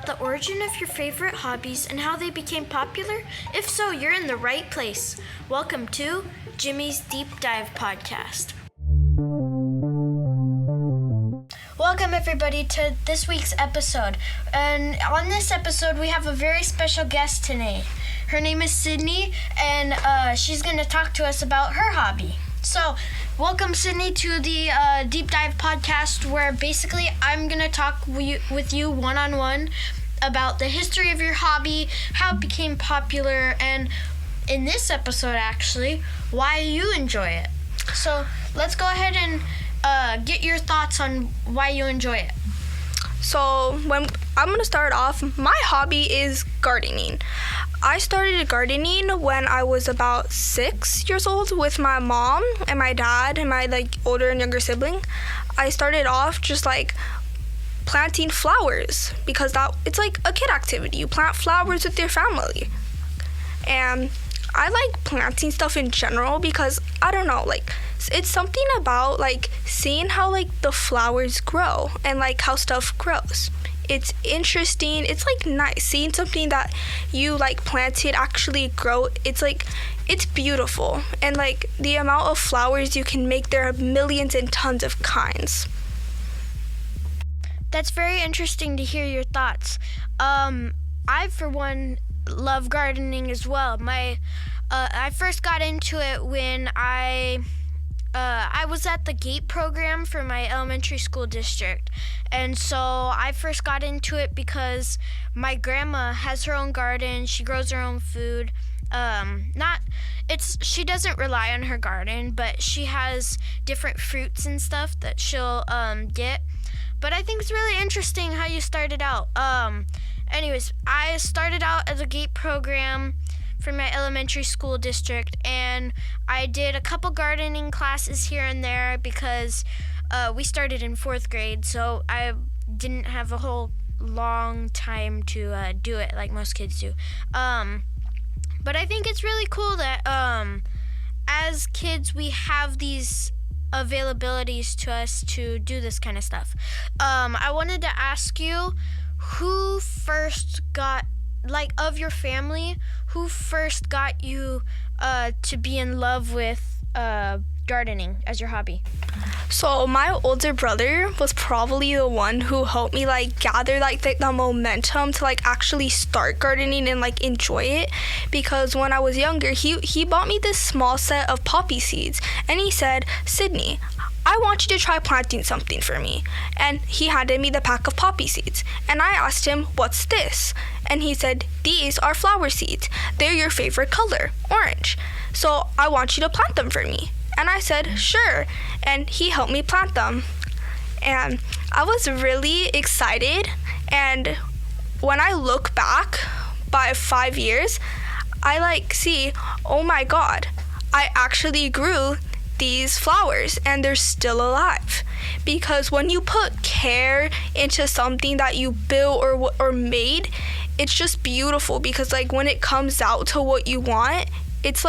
about the origin of your favorite hobbies and how they became popular? If so, you're in the right place. Welcome to Jimmy's Deep Dive Podcast. Welcome everybody to this week's episode. And on this episode, we have a very special guest today. Her name is Sydney, and she's going to talk to us about her hobby. So, welcome Sydney to the Deep Dive Podcast, where basically I'm going to talk with you one-on-one about the history of your hobby, how it became popular, and in this episode actually, why you enjoy it. So, let's go ahead and get your thoughts on why you enjoy it. So when I'm going to start off, my hobby is gardening. I started gardening when I was about 6 years old with my mom and my dad and my older and younger sibling. I started off just planting flowers because it's like a kid activity. You plant flowers with your family. And I like planting stuff in general because I don't know, it's something about seeing how the flowers grow and how stuff grows. It's interesting. It's nice seeing something that you planted actually grow. It's beautiful, and the amount of flowers you can make, there are millions and tons of kinds. That's very interesting to hear your thoughts. I for one love gardening as well. I first got into it when I was at the GATE program for my elementary school district. And so I first got into it because my grandma has her own garden. She grows her own food. She doesn't rely on her garden, but she has different fruits and stuff that she'll get. But I think it's really interesting how you started out. Anyways, I started out at the GATE program for my elementary school district, and I did a couple gardening classes here and there because we started in 4th grade, so I didn't have a whole long time to do it like most kids do. But I think it's really cool that as kids we have these availabilities to us to do this kind of stuff. I wanted to ask you, who first got, of your family, who first got you to be in love with gardening as your hobby? So my older brother was probably the one who helped me gather the momentum to actually start gardening and enjoy it, because when I was younger, he bought me this small set of poppy seeds, and he said, "Sydney, I want you to try planting something for me." And he handed me the pack of poppy seeds. And I asked him, "What's this?" And he said, "These are flower seeds. They're your favorite color, orange. So I want you to plant them for me." And I said, "Sure." And he helped me plant them. And I was really excited. And when I look back by 5 years, I see, oh my God, I actually grew these flowers and they're still alive. Because when you put care into something that you built or made, it's just beautiful, because when it comes out to what you want, it's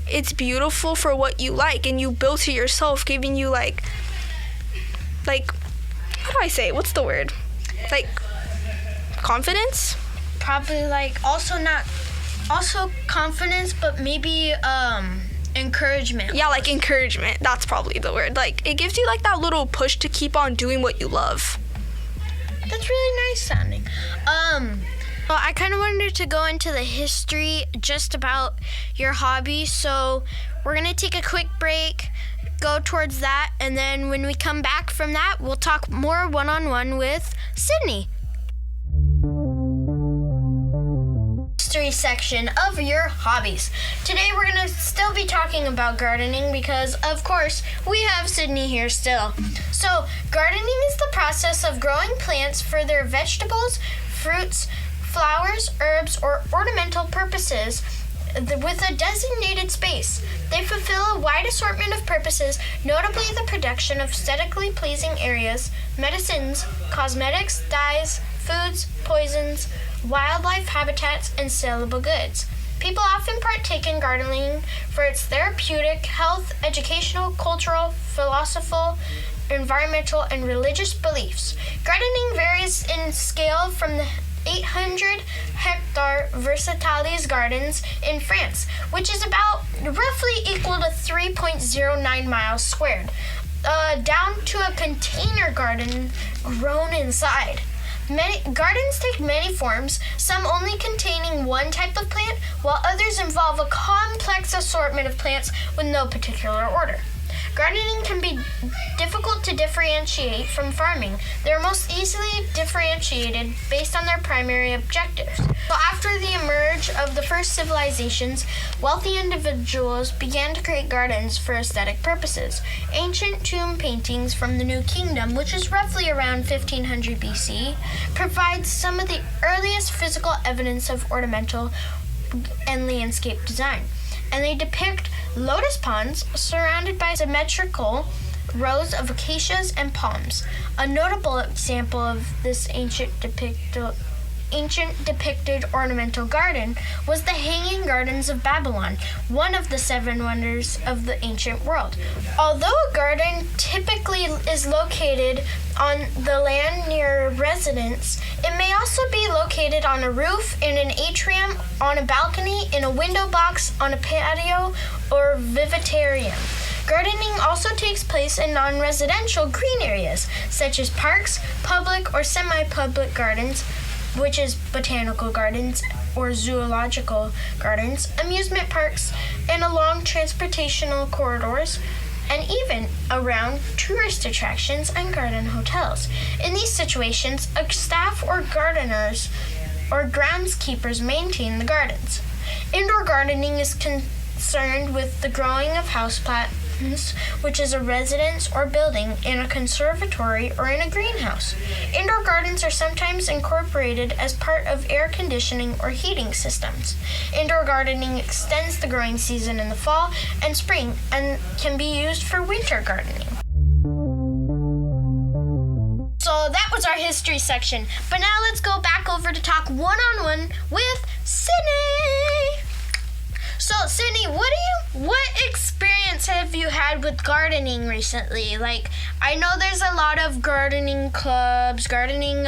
it's beautiful for what you like, and you built it yourself, giving you how do I say it? What's the word? Confidence? Probably also confidence, but maybe encouragement. Yeah, encouragement. That's probably the word. It gives you that little push to keep on doing what you love. That's really nice sounding. Well, I kind of wanted to go into the history just about your hobby, so we're going to take a quick break, go towards that, and then when we come back from that, we'll talk more one-on-one with Sydney. History section of your hobbies. Today we're going to still be talking about gardening because, of course, we have Sydney here still. So, gardening is the process of growing plants for their vegetables, fruits, flowers, herbs, or ornamental purposes with a designated space. They fulfill a wide assortment of purposes, notably the production of aesthetically pleasing areas, medicines, cosmetics, dyes, foods, poisons, wildlife habitats, and saleable goods. People often partake in gardening for its therapeutic, health, educational, cultural, philosophical, environmental, and religious beliefs. Gardening varies in scale from the 800-hectare Versatalis Gardens in France, which is about roughly equal to 3.09 miles squared, down to a container garden grown inside. Many gardens take many forms, some only containing one type of plant, while others involve a complex assortment of plants with no particular order. Gardening can be difficult to differentiate from farming. They are most easily differentiated based on their primary objectives. So after the emerge of the first civilizations, wealthy individuals began to create gardens for aesthetic purposes. Ancient tomb paintings from the New Kingdom, which is roughly around 1500 BC, provides some of the earliest physical evidence of ornamental and landscape design. And they depict lotus ponds surrounded by symmetrical rows of acacias and palms. A notable example of this ancient depicted ornamental garden was the Hanging Gardens of Babylon, one of the 7 wonders of the ancient world. Although a garden typically is located on the land near a residence, it may also be located on a roof, in an atrium, on a balcony, in a window box, on a patio, or vivarium. Gardening also takes place in non-residential green areas, such as parks, public or semi-public gardens, which is botanical gardens or zoological gardens, amusement parks, and along transportational corridors, and even around tourist attractions and garden hotels. In these situations, a staff or gardeners or groundskeepers maintain the gardens. Indoor gardening is concerned with the growing of houseplants, which is a residence or building in a conservatory or in a greenhouse. Indoor gardens are sometimes incorporated as part of air conditioning or heating systems. Indoor gardening extends the growing season in the fall and spring and can be used for winter gardening. So that was our history section. But now let's go back over to talk one-on-one with Sydney. So, Sydney, what experience have you had with gardening recently? Like, I know there's a lot of gardening clubs, gardening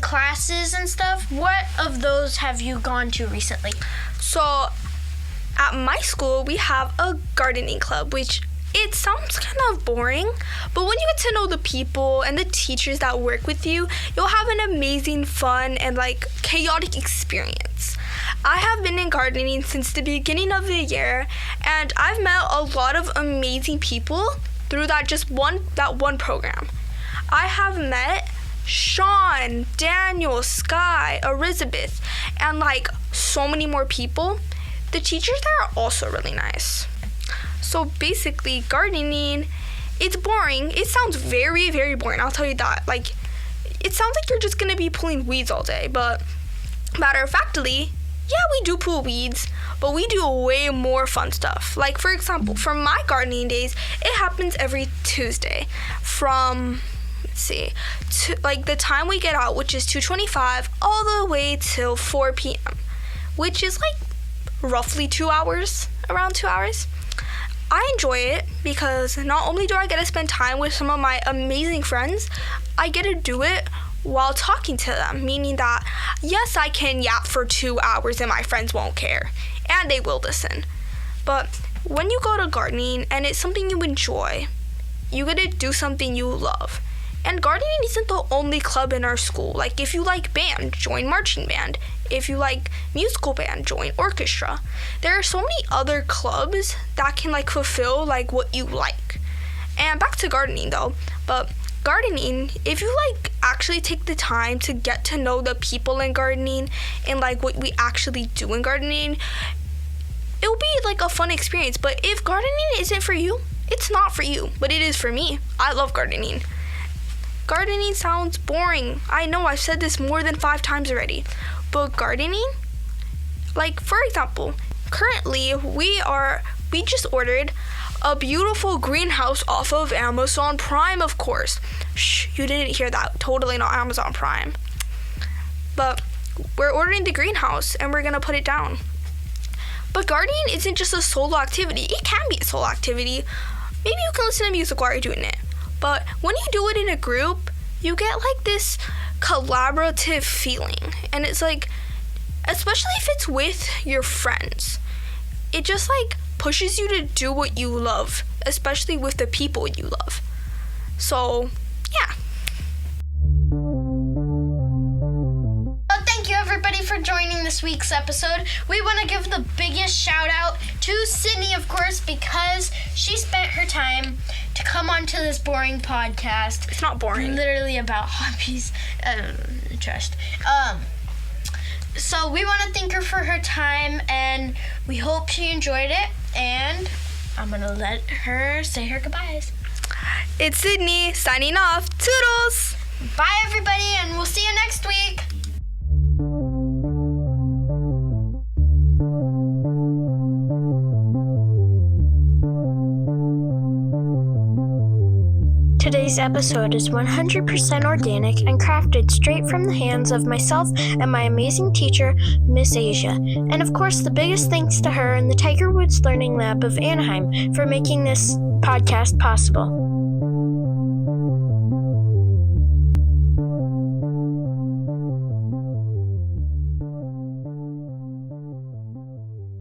classes and stuff. What of those have you gone to recently? So, at my school, we have a gardening club, which it sounds kind of boring, but when you get to know the people and the teachers that work with you, you'll have an amazing, fun, and chaotic experience. I have been in gardening since the beginning of the year, and I've met a lot of amazing people through that one program. I have met Sean, Daniel, Sky, Elizabeth, and so many more people. The teachers there are also really nice. So basically, gardening, it's boring. It sounds very, very boring, I'll tell you that. It sounds like you're just gonna be pulling weeds all day, but matter of factly, yeah, we do pull weeds, but we do way more fun stuff. For example, for my gardening days, it happens every Tuesday from, the time we get out, which is 2:25, all the way till 4 p.m., which is roughly 2 hours, around 2 hours. I enjoy it because not only do I get to spend time with some of my amazing friends, I get to do it while talking to them, meaning that, yes, I can yap for 2 hours and my friends won't care, and they will listen. But when you go to gardening and it's something you enjoy, you get to do something you love. And gardening isn't the only club in our school. If you like band, join marching band. If you like musical band, join orchestra. There are so many other clubs that can fulfill what you like. And back to gardening though, but gardening, if you actually take the time to get to know the people in gardening and what we actually do in gardening, it'll be a fun experience. But if gardening isn't for you, it's not for you, but it is for me. I love gardening. Gardening sounds boring. I know, I've said this more than 5 times already. But gardening, for example, currently we just ordered a beautiful greenhouse off of Amazon Prime, of course. Shh, you didn't hear that. Totally not Amazon Prime. But we're ordering the greenhouse and we're gonna put it down. But gardening isn't just a solo activity. It can be a solo activity, maybe you can listen to music while you're doing it. But when you do it in a group, you get like this collaborative feeling. And it's like, especially if it's with your friends, it just like pushes you to do what you love, especially with the people you love. So, yeah. Well, thank you everybody for joining this week's episode. We want to give the biggest shout out to Sydney, of course, because she spent her time to come onto this boring podcast. It's not boring. Literally about hobbies. Trust. So we want to thank her for her time, and we hope she enjoyed it. And I'm going to let her say her goodbyes. It's Sydney signing off. Toodles! Bye, everybody, and we'll see you next week. Today's episode is 100% organic and crafted straight from the hands of myself and my amazing teacher, Miss Asia. And of course, the biggest thanks to her and the Tiger Woods Learning Lab of Anaheim for making this podcast possible.